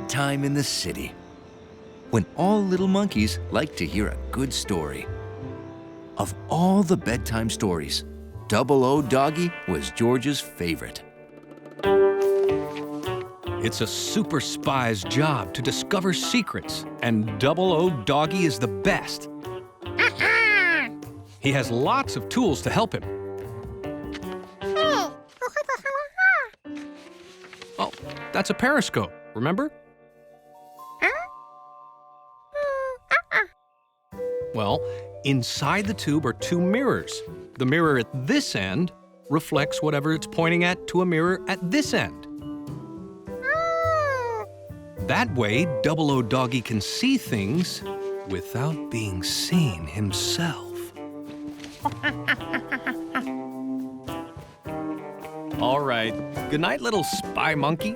bedtime in the city, when all little monkeys like to hear a good story. Of all the bedtime stories, Double O Doggy was George's favorite. It's a super spy's job to discover secrets, and Double O Doggy is the best. He has lots of tools to help him. Oh, that's a periscope, remember? Well, inside the tube are two mirrors. The mirror at this end reflects whatever it's pointing at to a mirror at this end. That way, Double O Doggy can see things without being seen himself. All right. Good night, little spy monkey.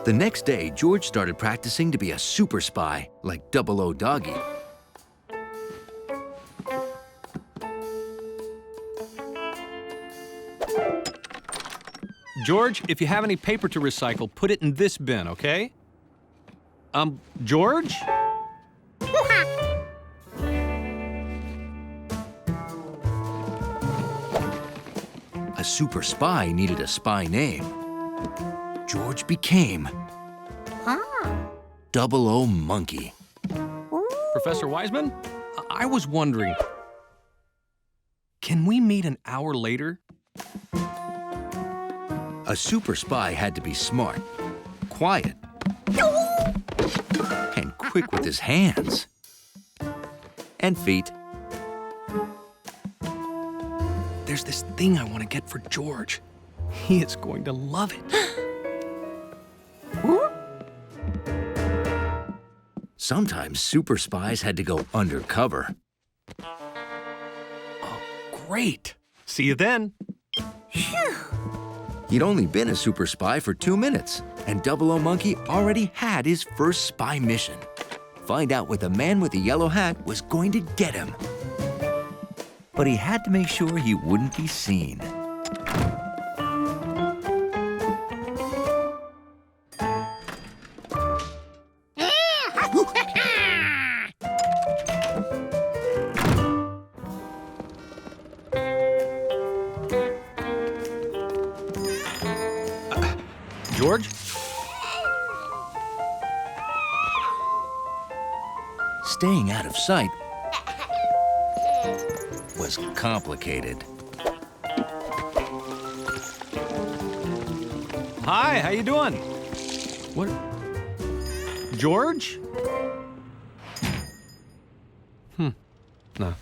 The next day, George started practicing to be a super spy like Double O Doggy. George, if you have any paper to recycle, put it in this bin, okay? George? A super spy needed a spy name. George became Double O Monkey. Professor Wiseman, I was wondering, can we meet an hour later? A super spy had to be smart, quiet, and quick with his hands and feet. There's this thing I want to get for George. He is going to love it. Sometimes super spies had to go undercover. Oh, great. See you then. He'd only been a super spy for 2 minutes, and Double O Monkey already had his first spy mission. Find out what the man with the yellow hat was going to get him. But he had to make sure he wouldn't be seen. George? Staying out of sight was complicated. Hi, how you doing? What? George? No.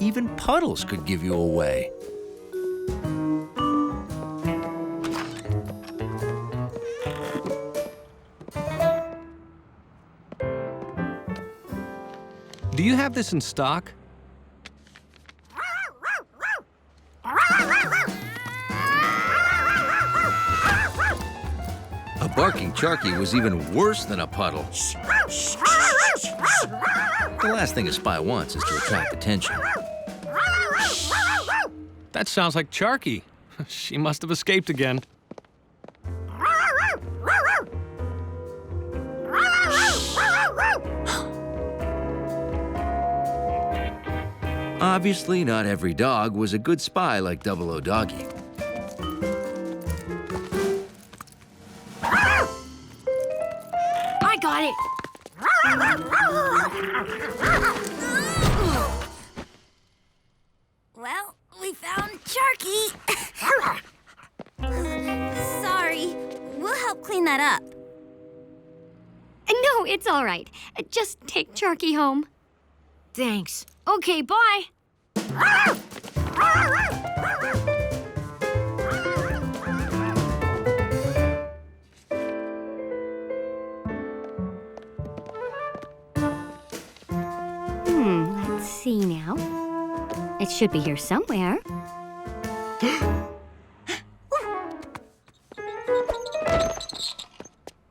Even puddles could give you away. Do you have this in stock? A barking Charky was even worse than a puddle. The last thing a spy wants is to attract attention. That sounds like Charky. She must have escaped again. Obviously, not every dog was a good spy like Double O Doggy. I got it! Well, we found Charky. Sorry, we'll help clean that up. No, it's all right. Just take Charky home. Thanks. Okay, bye. Let's see now. It should be here somewhere.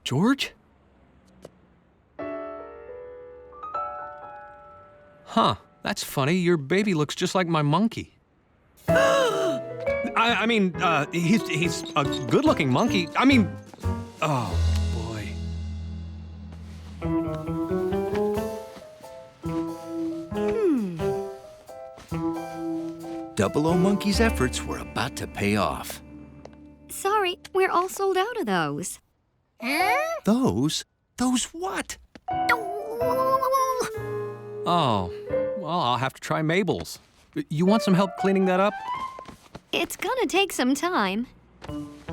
George? Huh. That's funny. Your baby looks just like my monkey. I mean, he's a good-looking monkey. I mean, oh, boy. Double O Monkey's efforts were about to pay off. Sorry, we're all sold out of those. Those? Those what? Oh, well, I'll have to try Mabel's. You want some help cleaning that up? It's gonna take some time.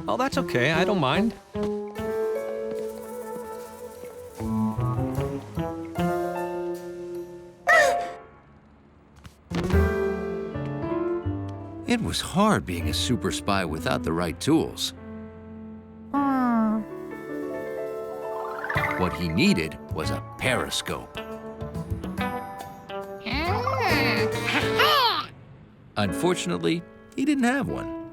Oh, that's okay. I don't mind. It was hard being a super spy without the right tools. What he needed was a periscope. Unfortunately, he didn't have one.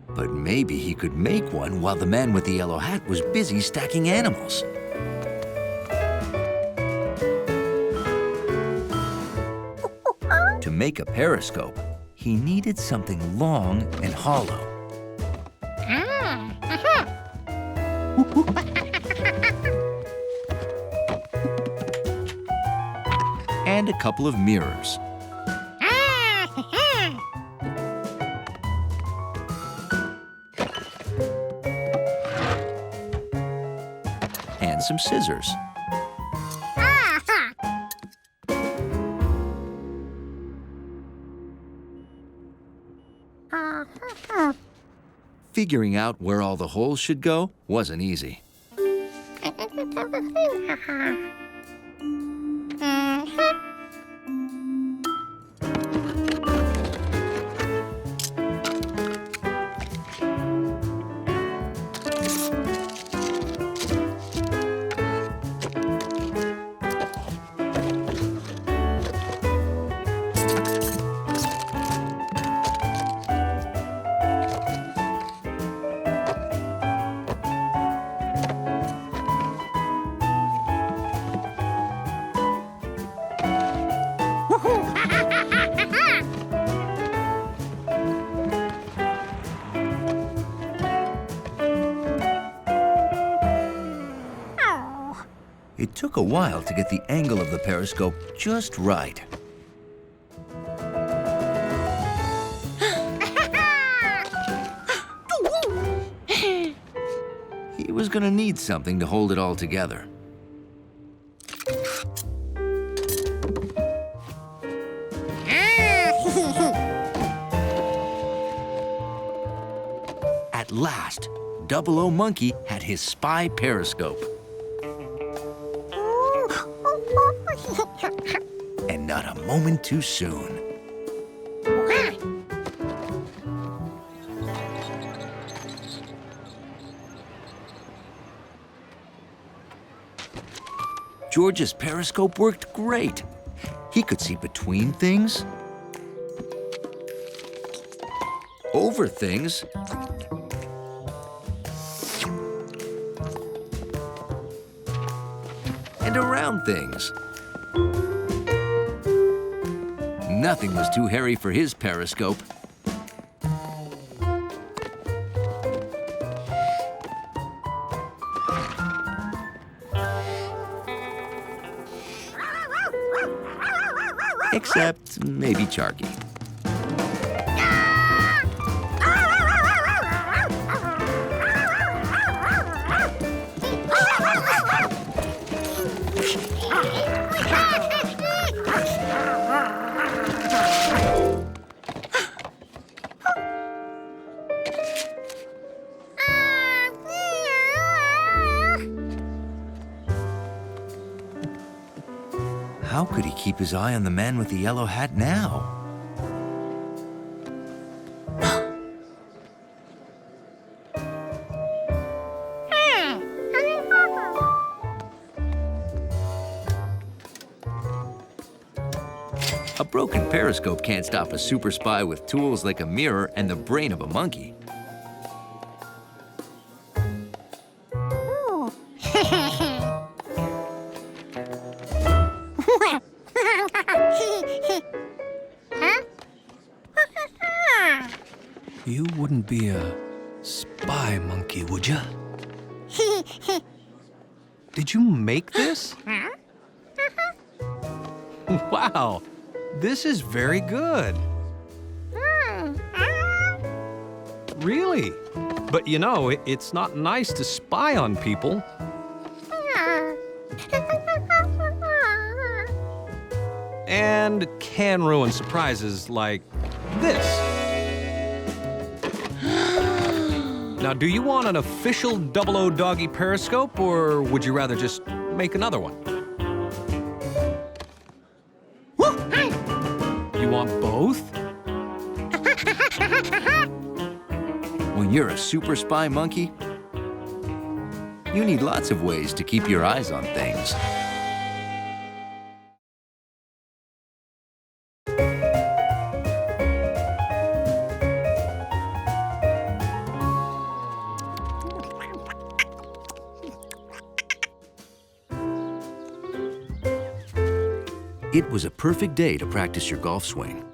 But maybe he could make one while the man with the yellow hat was busy stacking animals. To make a periscope, he needed something long and hollow. And a couple of mirrors. And some scissors. Figuring out where all the holes should go wasn't easy. It took a while to get the angle of the periscope just right. He was gonna need something to hold it all together. At last, Double O Monkey had his spy periscope. And not a moment too soon. George's periscope worked great. He could see between things, over things, and around things. Nothing was too hairy for his periscope. Except maybe Charky. How could he keep his eye on the man with the yellow hat now? A broken periscope can't stop a super spy with tools like a mirror and the brain of a monkey. be a spy monkey, would you? Did you make this? Wow, this is very good. Really? But you know, it's not nice to spy on people. And can ruin surprises like this. Now, do you want an official 00 Doggy Periscope, or would you rather just make another one? You want both? When you're a super spy monkey, you need lots of ways to keep your eyes on things. It was a perfect day to practice your golf swing.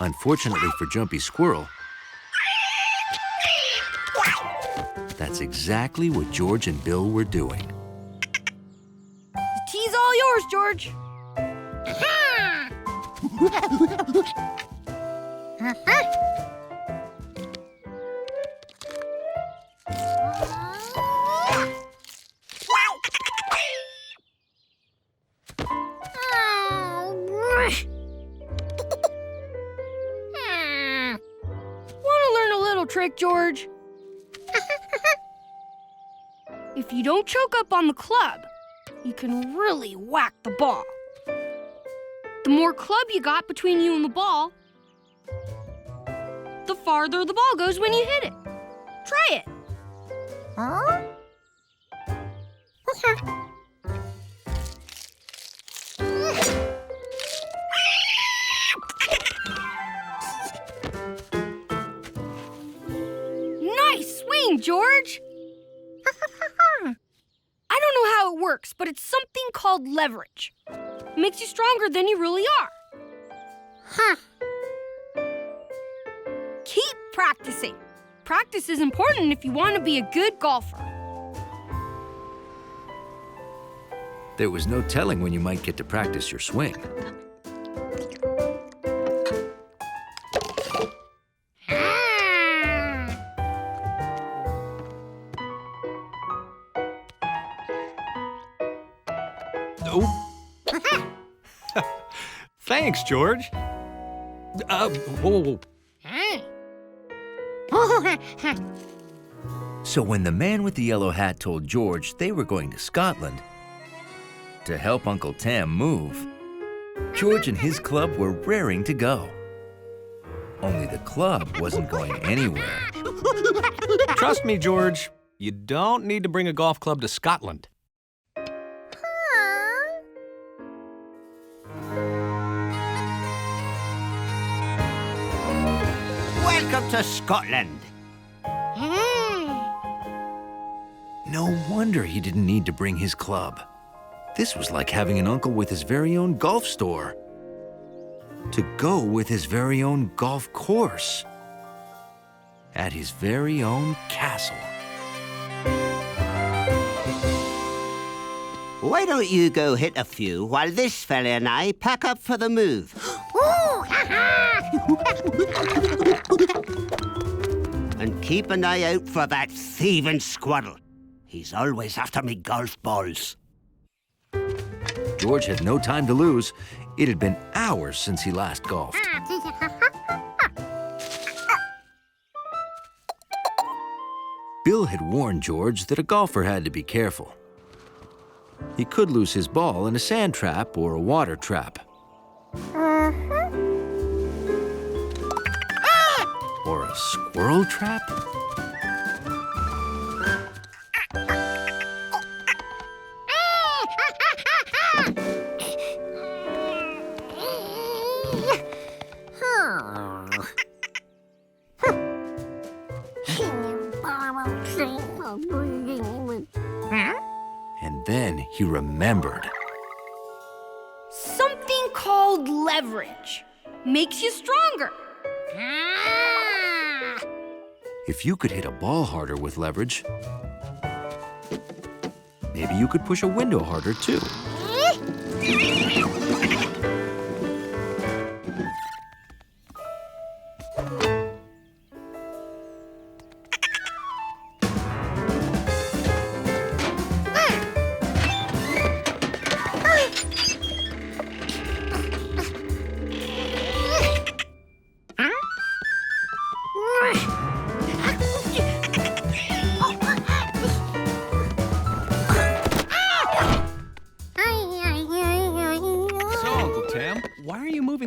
Unfortunately for Jumpy Squirrel, that's exactly what George and Bill were doing. The tea's all yours, George. Trick, George. If you don't choke up on the club, you can really whack the ball. The more club you got between you and the ball, the farther the ball goes when you hit it. Try it. Huh? George? I don't know how it works, but it's something called leverage. It makes you stronger than you really are. Huh. Keep practicing. Practice is important if you want to be a good golfer. There was no telling when you might get to practice your swing. Thanks, George. Whoa. So when the man with the yellow hat told George they were going to Scotland to help Uncle Tam move, George and his club were raring to go. Only the club wasn't going anywhere. Trust me, George, you don't need to bring a golf club to Scotland. Welcome to Scotland. No wonder he didn't need to bring his club. This was like having an uncle with his very own golf store. To go with his very own golf course. At his very own castle. Why don't you go hit a few while this fella and I pack up for the move? And keep an eye out for that thieving squirrel. He's always after me golf balls. George had no time to lose. It had been hours since he last golfed. Bill had warned George that a golfer had to be careful. He could lose his ball in a sand trap or a water trap. Or a squirrel trap? And then he remembered. Something called leverage. leverage. Makes you stronger. If you could hit a ball harder with leverage, maybe you could push a window harder too.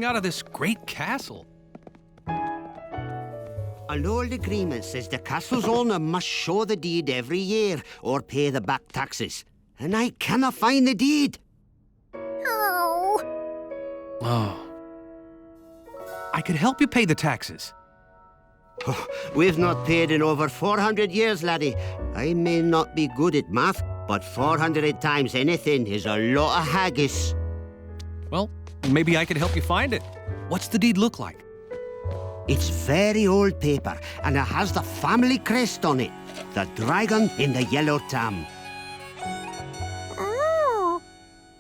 Out of this great castle. An old agreement says the castle's owner must show the deed every year or pay the back taxes. And I cannot find the deed. Oh. I could help you pay the taxes. Oh, we've not paid in over 400 years, laddie. I may not be good at math, but 400 times anything is a lot of haggis. Well, maybe I could help you find it. What's the deed look like? It's very old paper, and it has the family crest on it. The dragon in the yellow tam. Oh.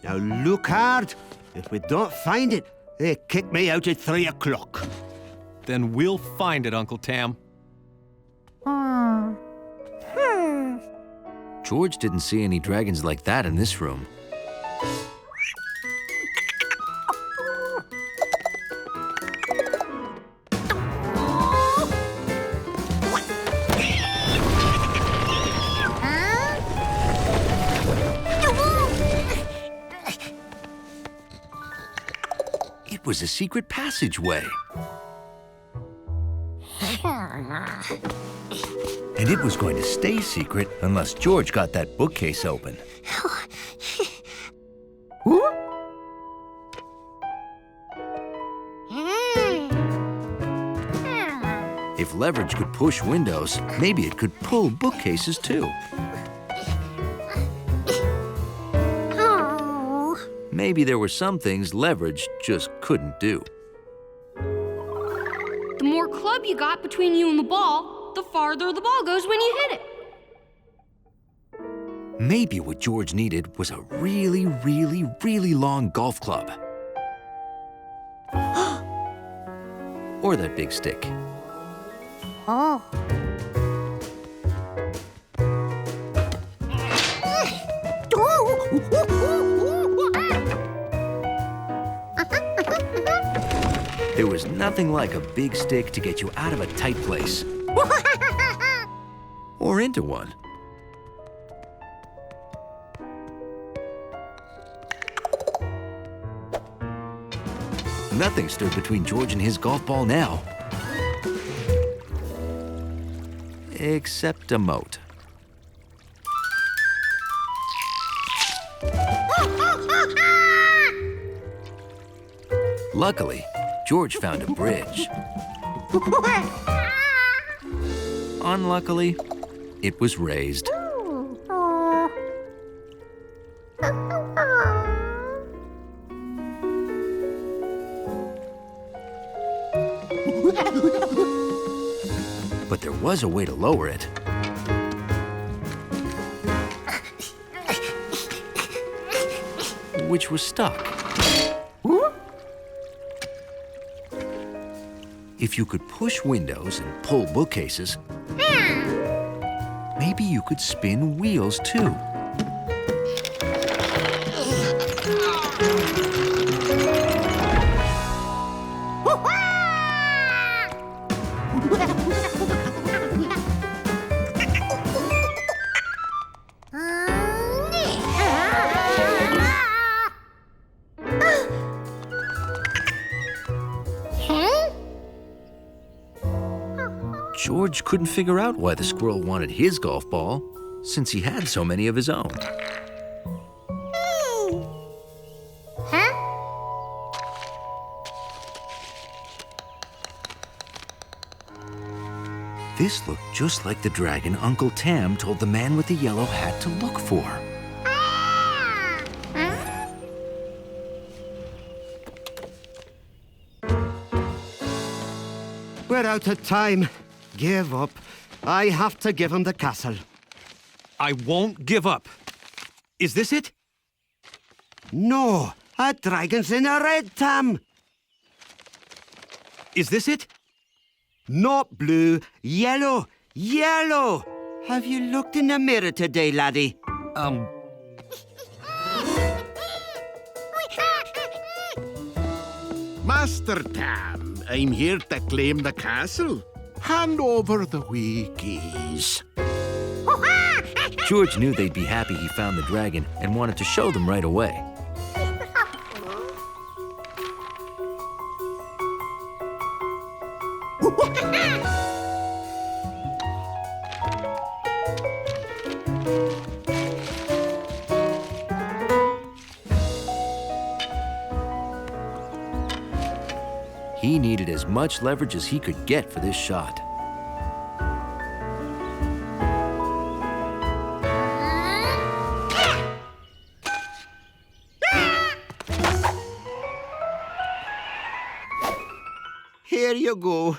Now look hard. If we don't find it, they kick me out at 3 o'clock. Then we'll find it, Uncle Tam. George didn't see any dragons like that in this room. It was a secret passageway. And it was going to stay secret unless George got that bookcase open. If leverage could push windows, maybe it could pull bookcases too. Maybe there were some things leverage just couldn't do. The more club you got between you and the ball, the farther the ball goes when you hit it. Maybe what George needed was a really, really, really long golf club. Or that big stick. Oh. There was nothing like a big stick to get you out of a tight place. Or into one. Nothing stood between George and his golf ball now. Except a moat. Luckily, George found a bridge. Unluckily, it was raised. But there was a way to lower it. Which was stuck. If you could push windows and pull bookcases, maybe you could spin wheels too. George couldn't figure out why the squirrel wanted his golf ball, since he had so many of his own. This looked just like the dragon Uncle Tam told the man with the yellow hat to look for. We're out of time. Give up. I have to give him the castle. I won't give up. Is this it? No, a dragon's in a red tam. Is this it? Not blue, yellow, yellow. Have you looked in the mirror today, laddie? Master Tam, I'm here to claim the castle. Hand over the wee keys. George knew they'd be happy he found the dragon and wanted to show them right away. He needed as much leverage as he could get for this shot. Here you go.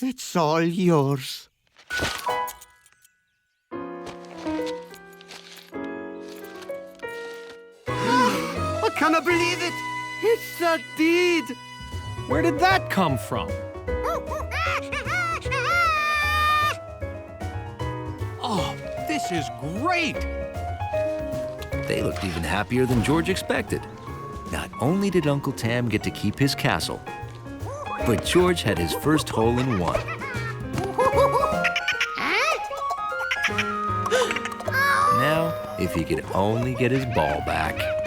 It's all yours. I cannot believe it. It's the deed. Where did that come from? Oh, this is great! They looked even happier than George expected. Not only did Uncle Tam get to keep his castle, but George had his first hole-in-one. Now, if he could only get his ball back.